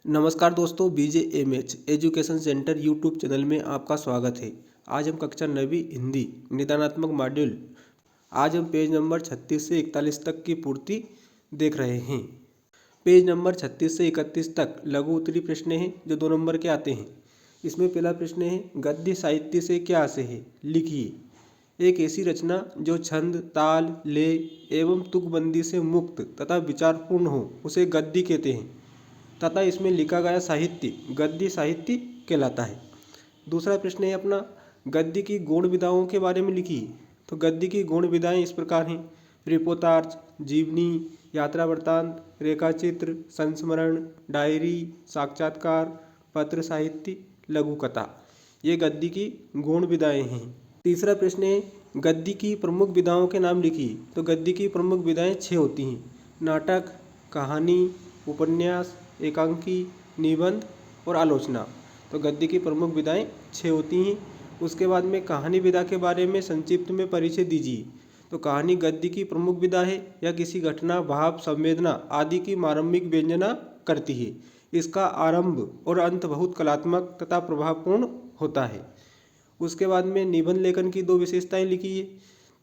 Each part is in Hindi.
नमस्कार दोस्तों, BJMH education centre YouTube channel में आपका स्वागत है। आज हम कक्षा 9वीं हिंदी निदानात्मक मॉड्यूल आज हम पेज नंबर 36 से 41 तक की पूर्ति देख रहे हैं। पेज नंबर 36 से 31 तक लघु उत्तरी प्रश्न हैं जो 2 नंबर के आते हैं। इसमें पहला प्रश्न है, गद्य साहित्य से क्या आशय है, लिखिए। एक ऐसी रचना जो छंद, ताल, लय एवं तुकबंदी से मुक्त तथा विचारपूर्ण हो उसे गद्य कहते हैं तथा इसमें लिखा गया साहित्य गद्य साहित्य कहलाता है। दूसरा प्रश्न है अपना, गद्य की गौण विधाओं के बारे में लिखिए। तो गद्य की गौण विधाएं इस प्रकार हैं: रिपोर्तार्च, जीवनी, यात्रा वृत्तांत, रेखाचित्र, संस्मरण, डायरी, साक्षात्कार, पत्र साहित्य, लघु कथा। ये गद्य की गौण विधाएं हैं। तीसरा प्रश्न है, गद्य की प्रमुख विधाओं के नाम लिखिए। तो गद्य की प्रमुख विधाएं 6 होती हैं: नाटक, कहानी, उपन्यास, एकांकी, निबंध और आलोचना। तो गद्य की प्रमुख विधाएं 6 होती हैं। उसके बाद में कहानी विधा के बारे में संक्षिप्त में परिचय दीजिए। तो कहानी गद्य की प्रमुख विधा है। यह किसी घटना, भाव, संवेदना आदि की मार्मिक व्यंजना करती है। इसका आरंभ और अंत बहुत कलात्मक तथा प्रभावपूर्ण होता है। उसके बाद में निबंध लेखन की 2 विशेषताएं लिखिए।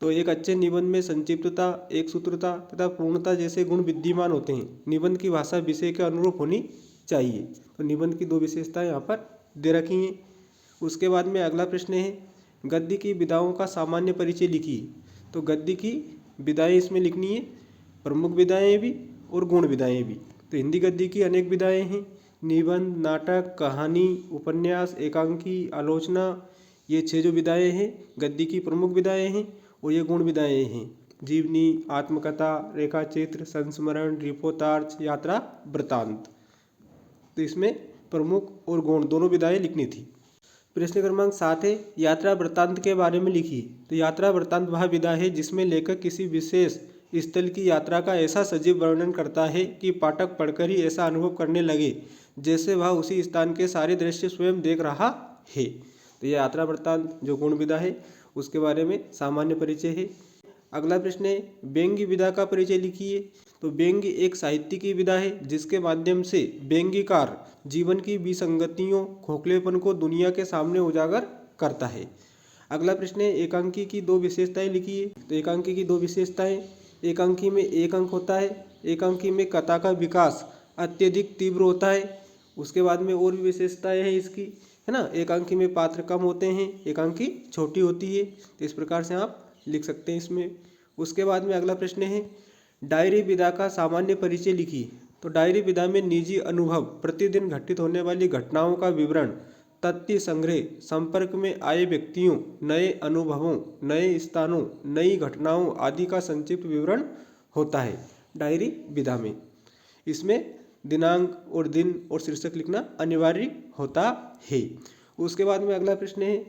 तो एक अच्छे निबंध में संक्षिप्तता, एक सूत्रता तथा पूर्णता जैसे गुण विद्यमान होते हैं। निबंध की भाषा विषय के अनुरूप होनी चाहिए। तो निबंध की 2 विशेषताएं यहाँ पर दे रखी हैं। उसके बाद में अगला प्रश्न है, गद्य की विधाओं का सामान्य परिचय लिखिए। तो गद्य की विधाएं इसमें लिखनी है, प्रमुख विधाएं भी और गुण विधाएं भी। तो हिंदी गद्य की अनेक विधाएं हैं: निबंध, नाटक, कहानी, उपन्यास, एकांकी, आलोचना। ये 6 जो विधाएं हैं गद्य की प्रमुख विधाएं हैं और ये गुण विधाएं हैं: जीवनी, आत्मकथा, रेखाचित्र, संस्मरण, रिपोर्तार्च, यात्रा वृत्तांत। तो इसमें प्रमुख और गौण दोनों विधाएं लिखनी थी। प्रश्न क्रमांक 7 है, यात्रा वृत्तांत के बारे में लिखिए। तो यात्रा वृत्तांत वह विधा है जिसमें लेखक किसी विशेष स्थल की यात्रा का ऐसा सजीव वर्णन करता है कि पाठक पढ़कर ही ऐसा अनुभव करने लगे जैसे वह उसी स्थान के सारे दृश्य स्वयं देख रहा है। तो यह यात्रा वृत्तांत जो गुण विधा है उसके बारे में सामान्य परिचय है। अगला प्रश्न है, व्यंग्य विधा का परिचय लिखिए। तो व्यंग्य एक साहित्य की विधा है जिसके माध्यम से व्यंग्यकार जीवन की विसंगतियों, खोखलेपन को दुनिया के सामने उजागर करता है। अगला प्रश्न है, एकांकी की 2 विशेषताएं लिखिए। तो एकांकी की 2 विशेषताएं, एकांकी में एक अंक होता है। एकांकी में कथा का विकास अत्यधिक तीव्र होता है। उसके बाद में और भी विशेषताएं हैं इसकी, है ना। एकांकी में पात्र कम होते हैं, एकांकी छोटी होती है। तो इस प्रकार से आप लिख सकते हैं इसमें। उसके बाद में अगला प्रश्न है, डायरी विधा का सामान्य परिचय लिखिए। तो डायरी विधा में निजी अनुभव, प्रतिदिन घटित होने वाली घटनाओं का विवरण, तथ्य संग्रह, संपर्क में आए व्यक्तियों, नए अनुभवों, नए स्थानों, नई घटनाओं आदि का संक्षिप्त विवरण होता है डायरी विधा में। इसमें दिनांक और दिन और शीर्षक लिखना अनिवार्य होता है। उसके बाद में अगला प्रश्न है,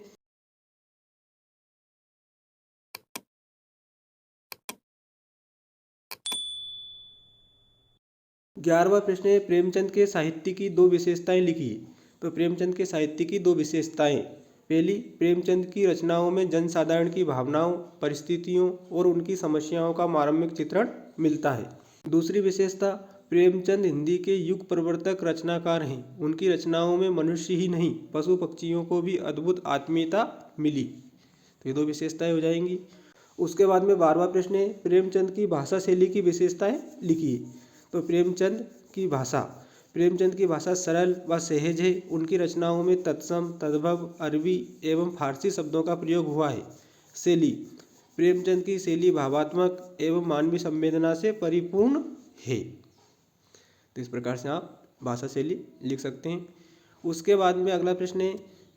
11वां प्रश्न है, प्रेमचंद के साहित्य की 2 विशेषताएं लिखिए। तो प्रेमचंद के साहित्य की 2 विशेषताएं, पहली, प्रेमचंद की रचनाओं में जनसाधारण की भावनाओं, परिस्थितियों और उनकी समस्याओं का मार्मिक चित्रण मिलता है। दूसरी विशेषता, प्रेमचंद हिंदी के युग प्रवर्तक रचनाकार हैं। उनकी रचनाओं में मनुष्य ही नहीं पशु पक्षियों को भी अद्भुत आत्मीयता मिली। तो ये 2 विशेषताएं हो जाएंगी। उसके बाद में 12वां प्रश्न है, प्रेमचंद की भाषा शैली की विशेषताएं लिखिए। तो प्रेमचंद की भाषा सरल व सहज है। उनकी रचनाओं में तत्सम, तद्भव, अरबी एवं फारसी शब्दों का प्रयोग हुआ है। शैली, प्रेमचंद की शैली भावात्मक एवं मानवीय संवेदना से परिपूर्ण है। तो इस प्रकार से आप भाषा शैली लिख सकते हैं। उसके बाद में अगला प्रश्न है,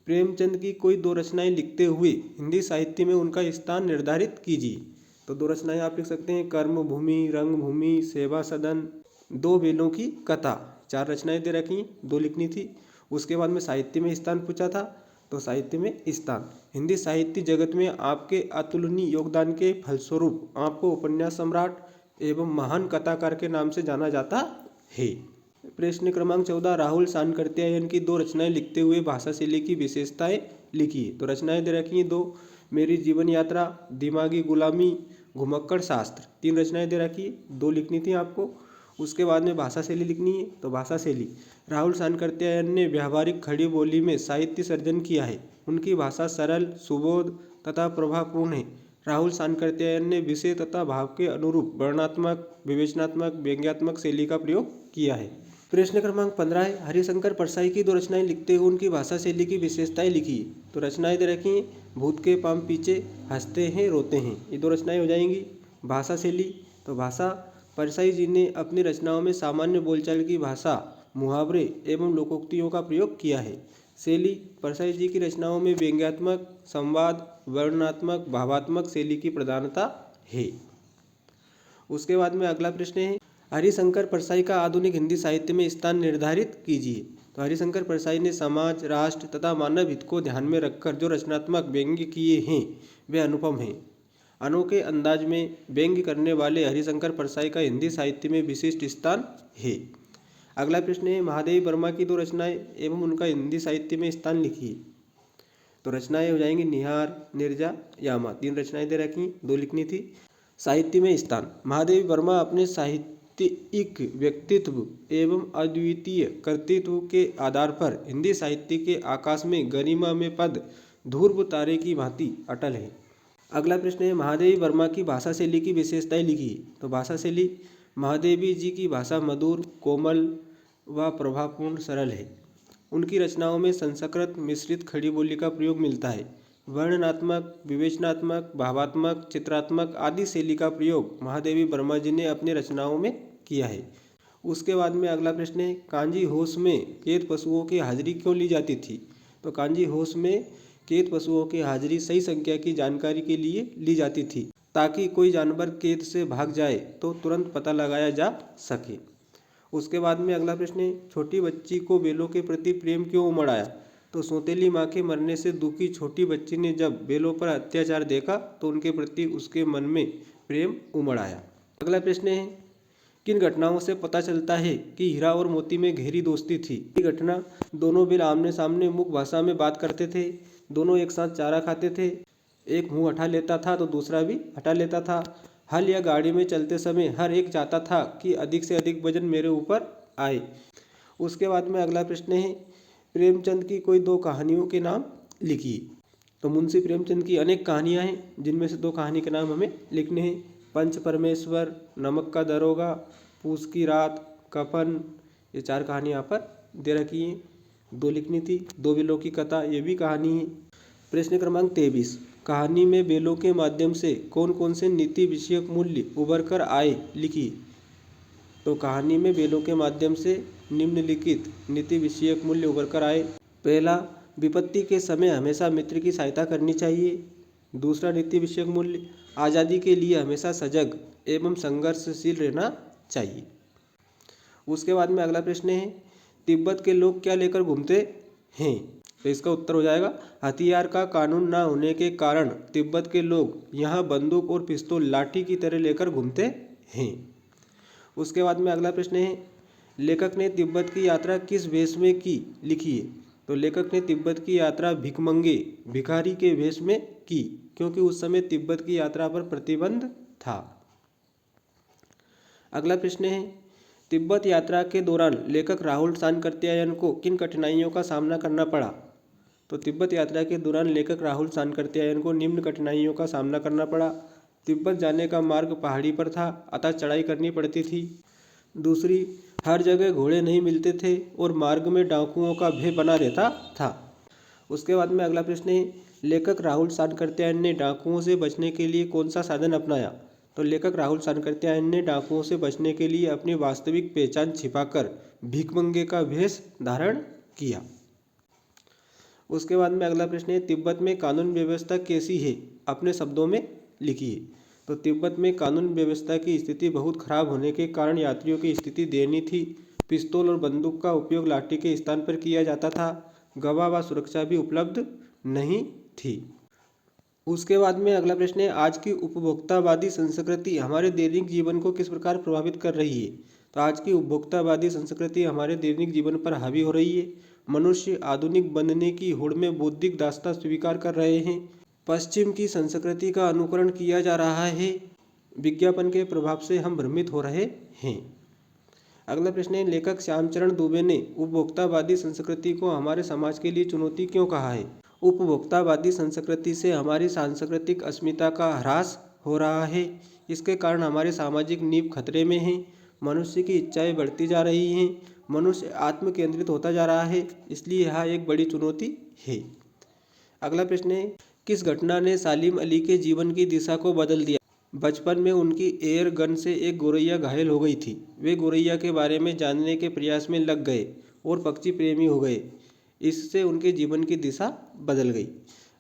प्रेमचंद की कोई 2 रचनाएं लिखते हुए हिंदी साहित्य में उनका स्थान निर्धारित कीजिए। तो 2 रचनाएं आप लिख सकते हैं, कर्मभूमि, रंगभूमि, सेवा सदन, 2 बेलों की कथा। 4 रचनाएं दे रखी, 2 लिखनी थी। उसके बाद में साहित्य में स्थान पूछा था, तो साहित्य में स्थान, हिंदी साहित्य जगत में आपके अतुलनीय योगदान के फलस्वरूप आपको उपन्यास सम्राट एवं महान कथाकार के नाम से जाना जाता है। प्रश्न क्रमांक 14, राहुल सानकर्त्यायन की 2 रचनाएं लिखते हुए भाषा शैली की विशेषताएं लिखिए। तो रचनाएं दे रखी हैं 2, मेरी जीवन यात्रा, दिमागी गुलामी, घुमक्कड़ शास्त्र। 3 रचनाएं दे रखी है, 2 लिखनी थी आपको। उसके बाद में भाषा शैली लिखनी है। तो भाषा शैली, राहुल सानकर्त्यायन ने व्यावहारिक खड़ी बोली में साहित्य सर्जन किया है। उनकी भाषा सरल, सुबोध तथा प्रभावपूर्ण है। राहुल सानकर्त्यायन ने विषय तथा भाव के अनुरूप वर्णनात्मक, विवेचनात्मक, व्यंग्यात्मक शैली का प्रयोग किया है। प्रश्न क्रमांक 15 है, हरिशंकर परसाई की दो रचनाएं लिखते हुए उनकी भाषा शैली की विशेषताएं लिखिए। तो रचनाएं दे रखी हैं, भूत के पांव पीछे, हंसते हैं रोते हैं, ये दो रचनाएं हो जाएंगी। भाषा शैली, तो भाषा, परसाई जी ने अपनी रचनाओं में सामान्य बोलचाल की भाषा, मुहावरे एवं लोकोक्तियों का प्रयोग किया है। शैली, परसाई जी की रचनाओं में व्यंग्यात्मक, संवाद, वर्णनात्मक, भावात्मक शैली की प्रधानता है। उसके बाद में अगला प्रश्न है, हरिशंकर परसाई का आधुनिक हिंदी साहित्य में स्थान निर्धारित कीजिए। तो हरिशंकर परसाई ने समाज, राष्ट्र तथा मानव हित को ध्यान में रखकर जो रचनात्मक व्यंग्य किए हैं वे अनुपम हैं। अनोखे अंदाज में व्यंग्य करने वाले हरिशंकर परसाई का हिंदी साहित्य में विशिष्ट स्थान है। अगला प्रश्न है, महादेवी वर्मा की दो रचनाएं एवं उनका हिंदी साहित्य में स्थान लिखिए। तो रचनाएं हो जाएंगी निहार, निर्जा, यामा, तीन रचनाएं दे रखी, दो लिखनी थी। साहित्य में स्थान, महादेवी वर्मा अपने साहित्यिक व्यक्तित्व एवं अद्वितीय कर्तृत्व के आधार पर हिंदी साहित्य के आकाश में गरिमा में पद ध्रुव तारे की भांति अटल है। अगला प्रश्न है, महादेवी वर्मा की भाषा शैली की विशेषताएं लिखिए। तो भाषा शैली, महादेवी जी की भाषा मधुर, कोमल व प्रभावपूर्ण, सरल है। उनकी रचनाओं में संस्कृत मिश्रित खड़ी बोली का प्रयोग मिलता है। वर्णनात्मक, विवेचनात्मक, भावात्मक, चित्रात्मक आदि शैली का प्रयोग महादेवी वर्मा जी ने अपनी रचनाओं में किया है। उसके बाद में अगला प्रश्न है, कांजी होश में कैद पशुओं की हाजिरी क्यों ली जाती थी। तो कांजी होश में कैद पशुओं की हाजिरी सही संख्या की जानकारी के लिए ली जाती थी, ताकि कोई जानवर कैद से भाग जाए तो तुरंत पता लगाया जा सके। उसके बाद में अगला प्रश्न है, छोटी बच्ची को बेलों के प्रति प्रेम क्यों उमड़ आया। तो सौतेली माँ के मरने से दुखी छोटी बच्ची ने जब बेलों पर अत्याचार देखा तो उनके प्रति उसके मन में प्रेम उमड़ आया। अगला प्रश्न है, किन घटनाओं से पता चलता है कि हीरा और मोती में गहरी दोस्ती थी। ये घटना, दोनों बिल आमने सामने मुख भाषा में बात करते थे, दोनों एक साथ चारा खाते थे, एक मुंह हटा लेता था तो दूसरा भी हटा लेता था, हल या गाड़ी में चलते समय हर एक चाहता था कि अधिक से अधिक वजन मेरे ऊपर आए। उसके बाद में अगला प्रश्न है, प्रेमचंद की कोई दो कहानियों के नाम लिखिए। तो मुंशी प्रेमचंद की अनेक कहानियां हैं, जिनमें से दो कहानी के नाम हमें लिखने हैं। पंच परमेश्वर, नमक का दरोगा, पूस की रात, कफन, ये चार कहानी यहाँ पर दे रखी हैं, दो लिखनी थी। दो बिलों की कथा, ये भी कहानी है। प्रश्न क्रमांक 23, कहानी में बेलों के माध्यम से कौन कौन से नीति विषयक मूल्य उभर कर आए, लिखिए। तो कहानी में बेलों के माध्यम से निम्नलिखित नीति विषयक मूल्य उभर कर आए। पहला, विपत्ति के समय हमेशा मित्र की सहायता करनी चाहिए। दूसरा नीति विषयक मूल्य, आज़ादी के लिए हमेशा सजग एवं संघर्षशील रहना चाहिए। उसके बाद में अगला प्रश्न है, तिब्बत के लोग क्या लेकर घूमते हैं। तो इसका उत्तर हो जाएगा, हथियार का कानून न होने के कारण तिब्बत के लोग यहाँ बंदूक और पिस्तौल लाठी की तरह लेकर घूमते हैं। उसके बाद में अगला प्रश्न है, लेखक ने तिब्बत की यात्रा किस वेश में की, लिखिए। तो लेखक ने तिब्बत की यात्रा भिखमंगे, भिखारी के वेश में की, क्योंकि उस समय तिब्बत की यात्रा पर प्रतिबंध था। अगला प्रश्न है, तिब्बत यात्रा के दौरान लेखक राहुल सानकर्त्यायन को किन कठिनाइयों का सामना करना पड़ा। तो तिब्बत यात्रा के दौरान लेखक राहुल सानकर्त्यायन को निम्न कठिनाइयों का सामना करना पड़ा। तिब्बत जाने का मार्ग पहाड़ी पर था, अतः चढ़ाई करनी पड़ती थी। दूसरी, हर जगह घोड़े नहीं मिलते थे और मार्ग में डाकुओं का भय बना रहता था। उसके बाद में अगला प्रश्न है, लेखक राहुल सानकर्त्यायन ने डाकुओं से बचने के लिए कौन सा साधन अपनाया। तो लेखक राहुल सानकर्त्यायन ने डाकुओं से बचने के लिए अपनी वास्तविक पहचान छिपाकर भिखमंगे का वेश धारण किया। उसके बाद में अगला प्रश्न है, तिब्बत में कानून व्यवस्था कैसी है, अपने शब्दों में लिखिए। तो तिब्बत में कानून व्यवस्था की स्थिति बहुत खराब होने के कारण यात्रियों की स्थिति दयनीय थी। पिस्तौल और बंदूक का उपयोग लाठी के स्थान पर किया जाता था। गवाह व सुरक्षा भी उपलब्ध नहीं थी। उसके बाद में अगला प्रश्न है, आज की उपभोक्तावादी संस्कृति हमारे दैनिक जीवन को किस प्रकार प्रभावित कर रही है। तो आज की उपभोक्तावादी संस्कृति हमारे दैनिक जीवन पर हावी हो रही है। मनुष्य आधुनिक बनने की होड़ में बौद्धिक दास्ता स्वीकार कर रहे हैं। पश्चिम की संस्कृति का अनुकरण किया जा रहा है। विज्ञापन के प्रभाव से हम भ्रमित हो रहे हैं। अगला प्रश्न है, लेखक श्यामचरण दुबे ने उपभोक्तावादी संस्कृति को हमारे समाज के लिए चुनौती क्यों कहा है? उपभोक्तावादी संस्कृति से हमारी सांस्कृतिक अस्मिता का ह्रास हो रहा है। इसके कारण हमारी सामाजिक नींव खतरे में है। मनुष्य की इच्छाएं बढ़ती जा रही हैं। मनुष्य आत्म केंद्रित होता जा रहा है, इसलिए यह एक बड़ी चुनौती है। अगला प्रश्न है, किस घटना ने सालिम अली के जीवन की दिशा को बदल दिया? बचपन में उनकी एयर गन से एक गोरैया घायल हो गई थी। वे गोरैया के बारे में जानने के प्रयास में लग गए और पक्षी प्रेमी हो गए। इससे उनके जीवन की दिशा बदल गई।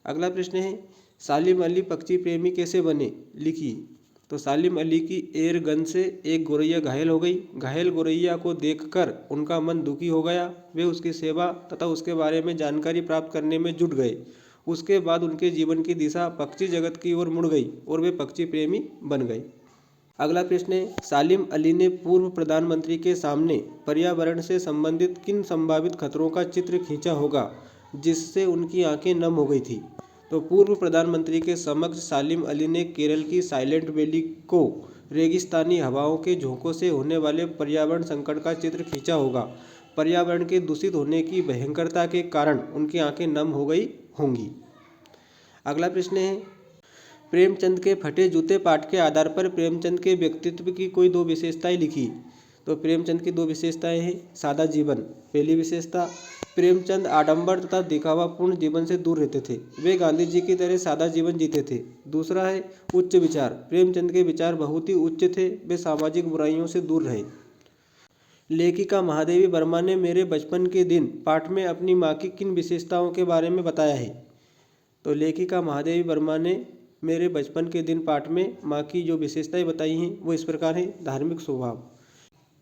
अगला प्रश्न है, सालिम अली पक्षी प्रेमी कैसे बने? लिखिए। तो सालिम अली की एयर गन से एक गोरैया घायल हो गई। घायल गोरैया को देखकर उनका मन दुखी हो गया। वे उसकी सेवा तथा उसके बारे में जानकारी प्राप्त करने में जुट गए। उसके बाद उनके जीवन की दिशा पक्षी जगत की ओर मुड़ गई और वे पक्षी प्रेमी बन गए। अगला प्रश्न है, सालिम अली ने पूर्व प्रधानमंत्री के सामने पर्यावरण से संबंधित किन संभावित खतरों का चित्र खींचा होगा जिससे उनकी आंखें नम हो गई थी? तो पूर्व प्रधानमंत्री के समक्ष सालिम अली ने केरल की साइलेंट वैली को रेगिस्तानी हवाओं के झोंकों से होने वाले पर्यावरण संकट का चित्र खींचा होगा। पर्यावरण के दूषित होने की भयंकरता के कारण उनकी आंखें नम हो गई होंगी। अगला प्रश्न है, प्रेमचंद के फटे जूते पाठ के आधार पर प्रेमचंद के व्यक्तित्व की कोई दो विशेषताएं लिखी। तो प्रेमचंद की दो विशेषताएं हैं, सादा जीवन। पहली विशेषता, प्रेमचंद आडंबर तथा दिखावापूर्ण जीवन से दूर रहते थे। वे गांधी जी की तरह सादा जीवन जीते थे। दूसरा है उच्च विचार। प्रेमचंद के विचार बहुत ही उच्च थे। वे सामाजिक बुराइयों से दूर रहे। लेखिका महादेवी वर्मा ने मेरे बचपन के दिन पाठ में अपनी माँ की किन विशेषताओं के बारे में बताया है? तो लेखिका महादेवी वर्मा ने मेरे बचपन के दिन पाठ में माँ की जो विशेषताएं बताई हैं वो इस प्रकार हैं। धार्मिक स्वभाव।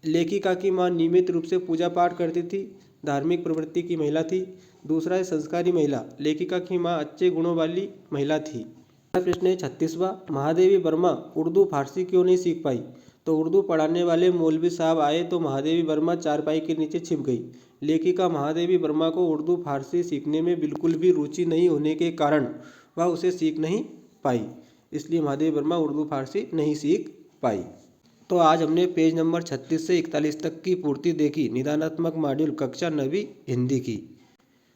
लेखिका की माँ नियमित रूप से पूजा पाठ करती थी, धार्मिक प्रवृत्ति की महिला थी। दूसरा है संस्कारी महिला। लेखिका की माँ अच्छे गुणों वाली महिला थी। प्रश्न है 36वां, महादेवी वर्मा उर्दू फारसी क्यों नहीं सीख पाई? तो उर्दू पढ़ाने वाले मौलवी साहब आए तो महादेवी वर्मा चारपाई के नीचे छिप गई। लेखिका महादेवी वर्मा को उर्दू फारसी सीखने में बिल्कुल भी रुचि नहीं होने के कारण वह उसे सीख नहीं पाई। इसलिए महादेवी वर्मा उर्दू फारसी नहीं सीख पाई। तो आज हमने पेज नंबर 36 से 41 तक की पूर्ति देखी निदानात्मक मॉड्यूल कक्षा 9वीं हिंदी की।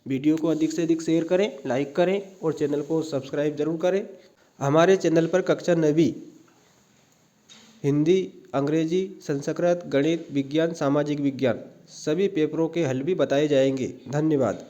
वीडियो को अधिक से अधिक शेयर करें, लाइक करें और चैनल को सब्सक्राइब जरूर करें। हमारे चैनल पर कक्षा 9वीं हिंदी, अंग्रेजी, संस्कृत, गणित, विज्ञान, सामाजिक विज्ञान सभी पेपरों के हल भी बताए जाएंगे। धन्यवाद।